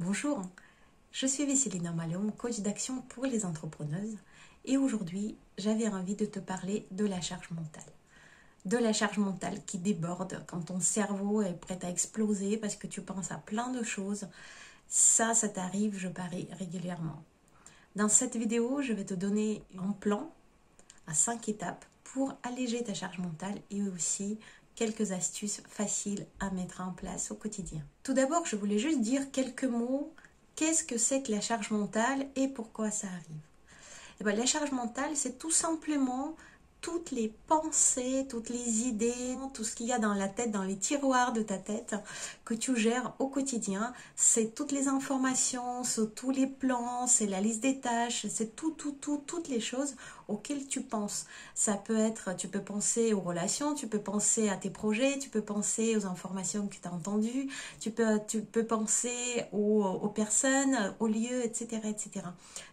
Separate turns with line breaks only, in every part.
Bonjour, je suis Vesselina Malom, coach d'action pour les entrepreneuses et aujourd'hui j'avais envie de te parler de la charge mentale. De la charge mentale qui déborde quand ton cerveau est prêt à exploser parce que tu penses à plein de choses. Ça t'arrive, je parie, régulièrement. Dans cette vidéo, je vais te donner un plan à 5 étapes pour alléger ta charge mentale et aussi quelques astuces faciles à mettre en place au quotidien. Tout d'abord, je voulais juste dire quelques mots. Qu'est-ce que c'est que la charge mentale et pourquoi ça arrive? Eh bien, la charge mentale, c'est tout simplement toutes les pensées, toutes les idées, tout ce qu'il y a dans la tête, dans les tiroirs de ta tête que tu gères au quotidien. C'est toutes les informations, c'est tous les plans, c'est la liste des tâches, c'est toutes les choses auxquelles tu penses. Ça peut être, tu peux penser aux relations, tu peux penser à tes projets, tu peux penser aux informations que tu as entendues, tu peux penser aux personnes, aux lieux, etc., etc.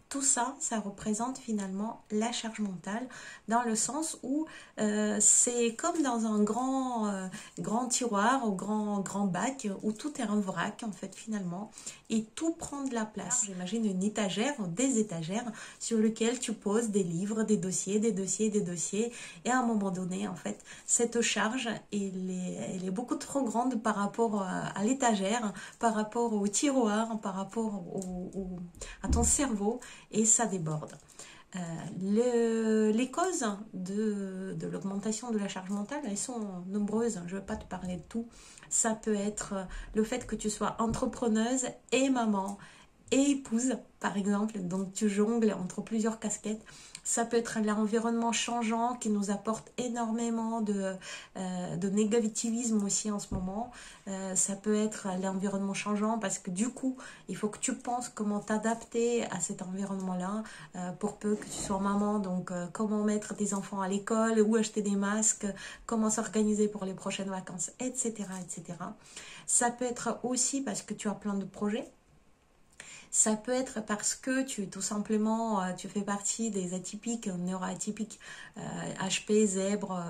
Tout ça, ça représente finalement la charge mentale dans le sens où c'est comme dans un grand tiroir ou grand bac où tout est un vrac en fait finalement et tout prend de la place. J'imagine une étagère ou des étagères sur lesquelles tu poses des livres, des dossiers et à un moment donné en fait cette charge elle est beaucoup trop grande par rapport à l'étagère, par rapport au tiroir, par rapport à ton cerveau et ça déborde. Les causes de l'augmentation de la charge mentale, elles sont nombreuses. Je ne vais pas te parler de tout. Ça peut être le fait que tu sois entrepreneuse et maman et épouse, par exemple. Donc, tu jongles entre plusieurs casquettes. Ça peut être l'environnement changeant qui nous apporte énormément de négativisme aussi en ce moment. Ça peut être l'environnement changeant parce que du coup, il faut que tu penses comment t'adapter à cet environnement-là pour peu que tu sois maman. Donc, comment mettre tes enfants à l'école, où acheter des masques, comment s'organiser pour les prochaines vacances, etc., etc. Ça peut être aussi parce que tu as plein de projets. Ça peut être parce que tout simplement, tu fais partie des atypiques, neuroatypiques, HP, zèbre,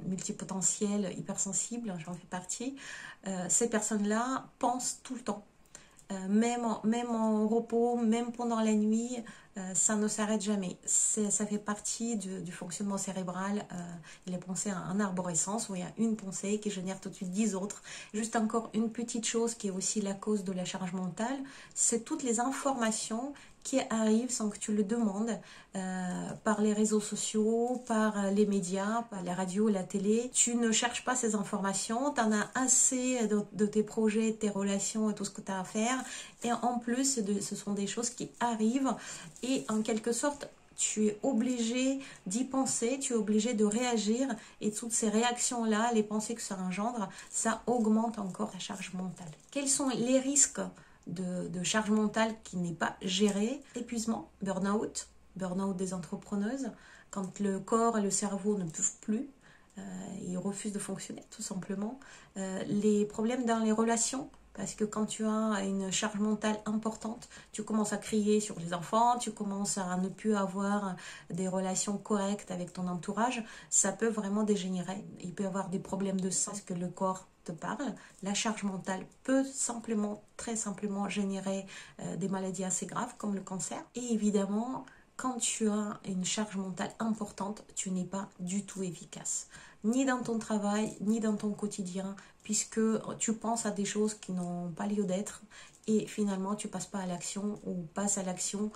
multipotentiels, hypersensibles, j'en fais partie. Ces personnes-là pensent tout le temps. Même en repos, même pendant la nuit, ça ne s'arrête jamais. Ça fait partie du fonctionnement cérébral. Les pensées en arborescence, où il y a une pensée qui génère tout de suite 10 autres. Juste encore une petite chose qui est aussi la cause de la charge mentale, c'est toutes les informations qui arrivent sans que tu le demandes par les réseaux sociaux, par les médias, par la radio, la télé. Tu ne cherches pas ces informations, tu en as assez de tes projets, de tes relations et tout ce que tu as à faire. Et en plus, ce sont des choses qui arrivent et en quelque sorte, tu es obligé d'y penser, tu es obligé de réagir et toutes ces réactions-là, les pensées que ça engendre, ça augmente encore ta charge mentale. Quels sont les risques de charge mentale qui n'est pas gérée? Épuisement, burn-out des entrepreneuses, quand le corps et le cerveau ne peuvent plus, ils refusent de fonctionner tout simplement. Les problèmes dans les relations, parce que quand tu as une charge mentale importante, tu commences à crier sur les enfants, tu commences à ne plus avoir des relations correctes avec ton entourage, ça peut vraiment dégénérer. Il peut y avoir des problèmes de sang parce que le corps te parle. La charge mentale peut très simplement générer des maladies assez graves comme le cancer. Et évidemment, quand tu as une charge mentale importante, tu n'es pas du tout efficace. Ni dans ton travail, ni dans ton quotidien, puisque tu penses à des choses qui n'ont pas lieu d'être et finalement tu passes pas à l'action ou passes à l'action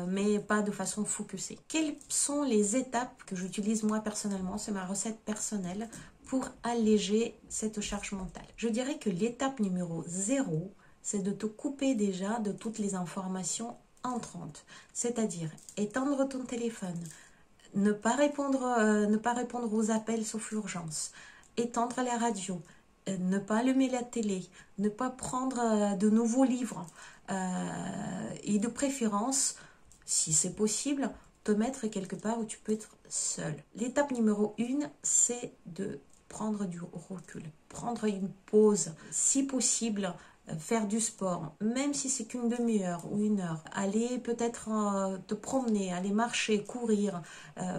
mais pas de façon focusée. Quelles sont les étapes que j'utilise moi personnellement? C'est ma recette personnelle pour alléger cette charge mentale. Je dirais que l'étape numéro 0, c'est de te couper déjà de toutes les informations entrantes, c'est-à-dire éteindre ton téléphone, ne pas répondre aux appels sauf urgence, éteindre la radio, ne pas allumer la télé, ne pas prendre de nouveaux livres et de préférence, si c'est possible, te mettre quelque part où tu peux être seul. L'étape numéro 1, c'est de prendre du recul, prendre une pause, si possible, faire du sport, même si c'est qu'une demi-heure ou une heure, aller peut-être te promener, aller marcher, courir,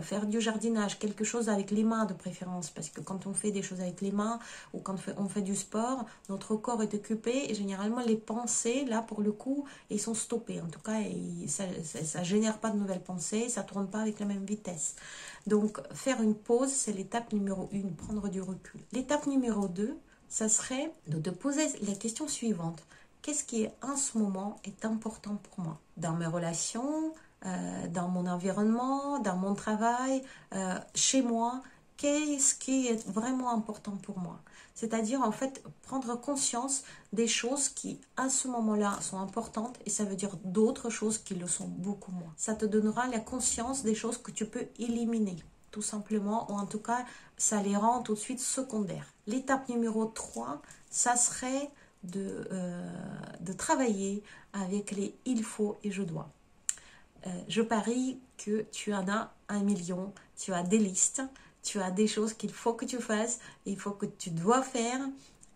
faire du jardinage, quelque chose avec les mains de préférence, parce que quand on fait des choses avec les mains ou quand on fait du sport, notre corps est occupé et généralement les pensées, là pour le coup, ils sont stoppés. En tout cas, ça génère pas de nouvelles pensées, ça tourne pas avec la même vitesse. Donc faire une pause, c'est l'étape numéro 1, prendre du recul. L'étape numéro 2, ça serait de te poser la question suivante. Qu'est-ce qui en ce moment est important pour moi? Dans mes relations, dans mon environnement, dans mon travail, chez moi, qu'est-ce qui est vraiment important pour moi? C'est-à-dire en fait prendre conscience des choses qui à ce moment-là sont importantes et ça veut dire d'autres choses qui le sont beaucoup moins. Ça te donnera la conscience des choses que tu peux éliminer tout simplement, ou en tout cas ça les rend tout de suite secondaires. L'étape numéro 3, ça serait de travailler avec les il faut et je dois. Je parie que tu en as 1 million, tu as des listes, tu as des choses qu'il faut que tu fasses, il faut que tu dois faire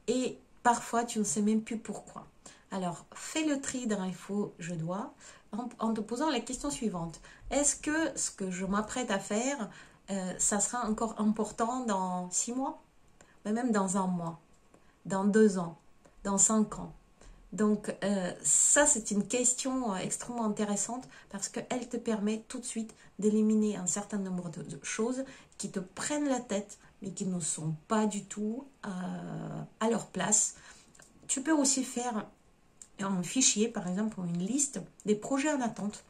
et parfois tu ne sais même plus pourquoi. Alors fais le tri dans il faut, je dois en te posant la question suivante. Est-ce que ce que je m'apprête à faire, ça sera encore important dans 6 mois, mais même dans 1 mois, dans 2 ans, dans 5 ans? Donc ça c'est une question extrêmement intéressante parce qu'elle te permet tout de suite d'éliminer un certain nombre de choses qui te prennent la tête mais qui ne sont pas du tout à leur place. Tu peux aussi faire un fichier par exemple ou une liste des projets en attente.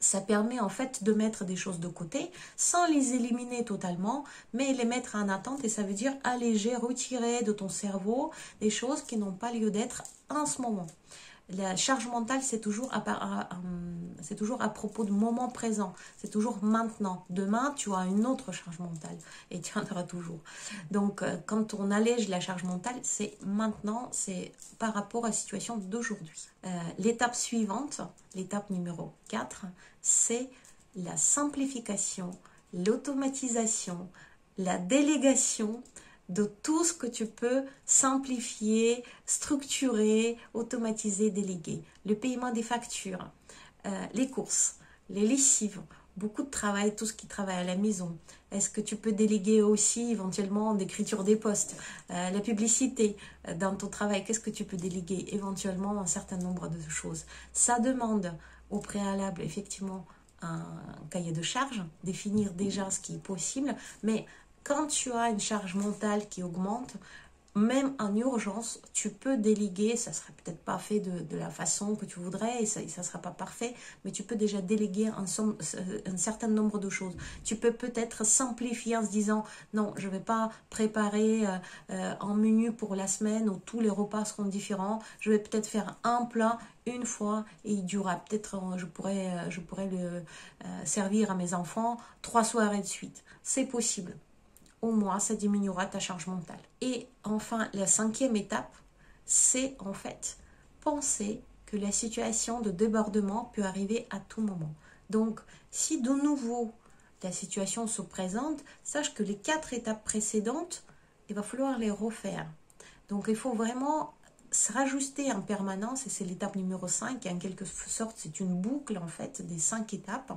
Ça permet en fait de mettre des choses de côté sans les éliminer totalement, mais les mettre en attente et ça veut dire alléger, retirer de ton cerveau des choses qui n'ont pas lieu d'être en ce moment. La charge mentale, c'est toujours à propos du moment présent. C'est toujours maintenant. Demain, tu as une autre charge mentale et tu en auras toujours. Donc, quand on allège la charge mentale, c'est maintenant, c'est par rapport à la situation d'aujourd'hui. L'étape suivante, l'étape numéro 4, c'est la simplification, l'automatisation, la délégation de tout ce que tu peux simplifier, structurer, automatiser, déléguer. Le paiement des factures, les courses, les lessives, beaucoup de travail, tout ce qui travaille à la maison. Est-ce que tu peux déléguer aussi éventuellement l'écriture des posts, la publicité dans ton travail? Qu'est-ce que tu peux déléguer? Éventuellement un certain nombre de choses. Ça demande au préalable effectivement un cahier de charges, définir déjà ce qui est possible, mais quand tu as une charge mentale qui augmente, même en urgence, tu peux déléguer, ça ne sera peut-être pas fait de la façon que tu voudrais et ça ne sera pas parfait, mais tu peux déjà déléguer un certain nombre de choses. Tu peux peut-être simplifier en se disant, non, je ne vais pas préparer un menu pour la semaine où tous les repas seront différents, je vais peut-être faire un plat une fois et il durera peut-être, je pourrais le servir à mes enfants 3 soirées de suite. C'est possible. Au moins, ça diminuera ta charge mentale. Et enfin, la 5e étape, c'est en fait penser que la situation de débordement peut arriver à tout moment. Donc, si de nouveau la situation se présente, sache que les 4 étapes précédentes, il va falloir les refaire. Donc, il faut vraiment se rajuster en permanence, et c'est l'étape numéro 5, et en quelque sorte c'est une boucle en fait des 5 étapes.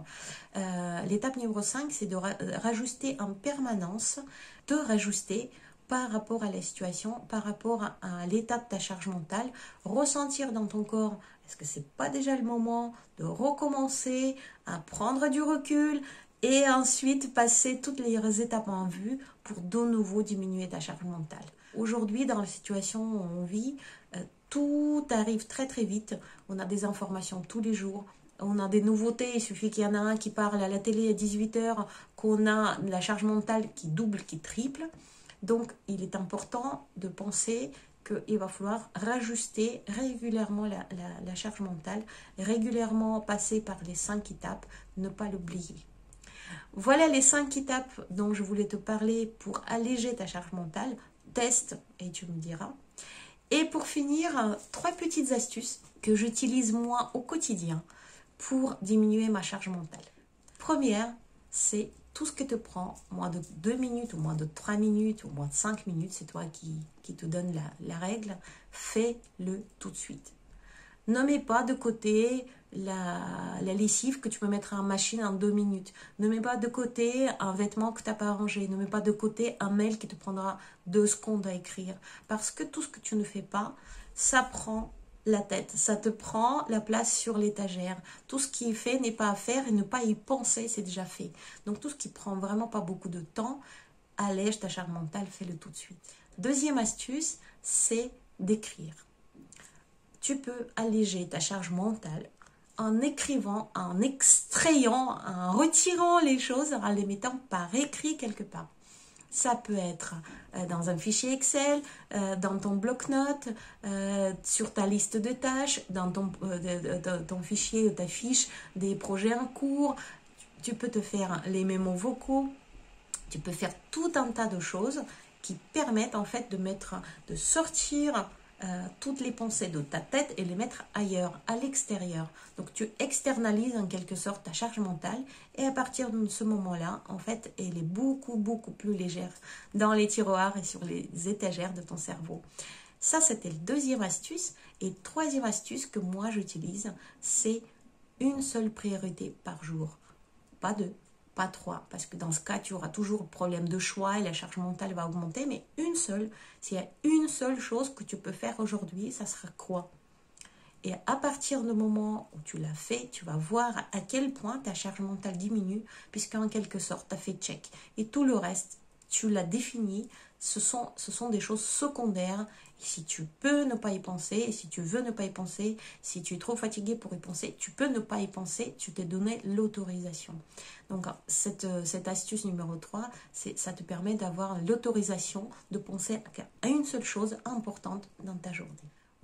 L'étape numéro 5, c'est de rajuster en permanence, de rajuster par rapport à la situation, par rapport à l'état de ta charge mentale, ressentir dans ton corps, est-ce que c'est pas déjà le moment de recommencer à prendre du recul et ensuite passer toutes les étapes en vue pour de nouveau diminuer ta charge mentale. Aujourd'hui, dans la situation où on vit, tout arrive très très vite. On a des informations tous les jours. On a des nouveautés. Il suffit qu'il y en a un qui parle à la télé à 18h, qu'on a la charge mentale qui double, qui triple. Donc, il est important de penser qu'il va falloir rajuster régulièrement la charge mentale, régulièrement passer par les 5 étapes, ne pas l'oublier. Voilà les 5 étapes dont je voulais te parler pour alléger ta charge mentale. Teste et tu me diras. Et pour finir, 3 petites astuces que j'utilise moi au quotidien pour diminuer ma charge mentale. Première, c'est tout ce que te prend moins de 2 minutes ou moins de 3 minutes ou moins de 5 minutes, c'est toi qui qui te donne la règle, fais-le tout de suite. Ne mets pas de côté la lessive que tu peux mettre en machine en 2 minutes. Ne mets pas de côté un vêtement que tu n'as pas rangé. Ne mets pas de côté un mail qui te prendra 2 secondes à écrire. Parce que tout ce que tu ne fais pas, ça prend la tête. Ça te prend la place sur l'étagère. Tout ce qui est fait n'est pas à faire et ne pas y penser, c'est déjà fait. Donc tout ce qui prend vraiment pas beaucoup de temps, allège ta charge mentale, fais-le tout de suite. Deuxième astuce, c'est d'écrire. Tu peux alléger ta charge mentale en écrivant, en extrayant, en retirant les choses, en les mettant par écrit quelque part. Ça peut être dans un fichier Excel, dans ton bloc-notes, sur ta liste de tâches, dans ton fichier ou ta fiche des projets en cours. Tu peux te faire les mémos vocaux. Tu peux faire tout un tas de choses qui permettent en fait de sortir toutes les pensées de ta tête et les mettre ailleurs, à l'extérieur. Donc tu externalises en quelque sorte ta charge mentale et à partir de ce moment-là, en fait, elle est beaucoup plus légère dans les tiroirs et sur les étagères de ton cerveau. Ça, c'était le deuxième astuce. Et troisième astuce que moi j'utilise, c'est une seule priorité par jour. Pas deux, pas 3, parce que dans ce cas, tu auras toujours le problème de choix et la charge mentale va augmenter, mais une seule, s'il y a une seule chose que tu peux faire aujourd'hui, ça sera quoi? Et à partir du moment où tu l'as fait, tu vas voir à quel point ta charge mentale diminue, puisqu'en quelque sorte, tu as fait check. Et tout le reste, tu l'as défini, ce sont des choses secondaires. Et si tu peux ne pas y penser, et si tu veux ne pas y penser, si tu es trop fatigué pour y penser, tu peux ne pas y penser, tu t'es donné l'autorisation. Donc cette astuce numéro 3, ça te permet d'avoir l'autorisation de penser à une seule chose importante dans ta journée.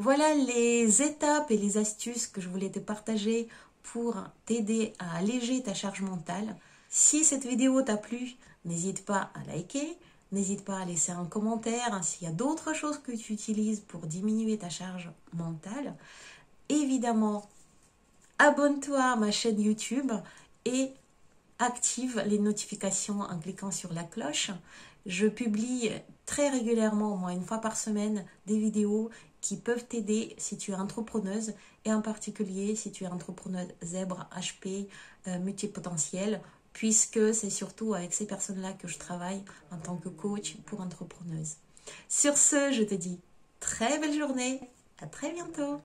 Voilà les étapes et les astuces que je voulais te partager pour t'aider à alléger ta charge mentale. Si cette vidéo t'a plu, n'hésite pas à liker, n'hésite pas à laisser un commentaire s'il y a d'autres choses que tu utilises pour diminuer ta charge mentale. Évidemment, abonne-toi à ma chaîne YouTube et active les notifications en cliquant sur la cloche. Je publie très régulièrement, au moins une fois par semaine, des vidéos qui peuvent t'aider si tu es entrepreneuse et en particulier si tu es entrepreneuse zèbre, HP, multipotentiel, puisque c'est surtout avec ces personnes-là que je travaille en tant que coach pour entrepreneuse. Sur ce, je te dis très belle journée, à très bientôt.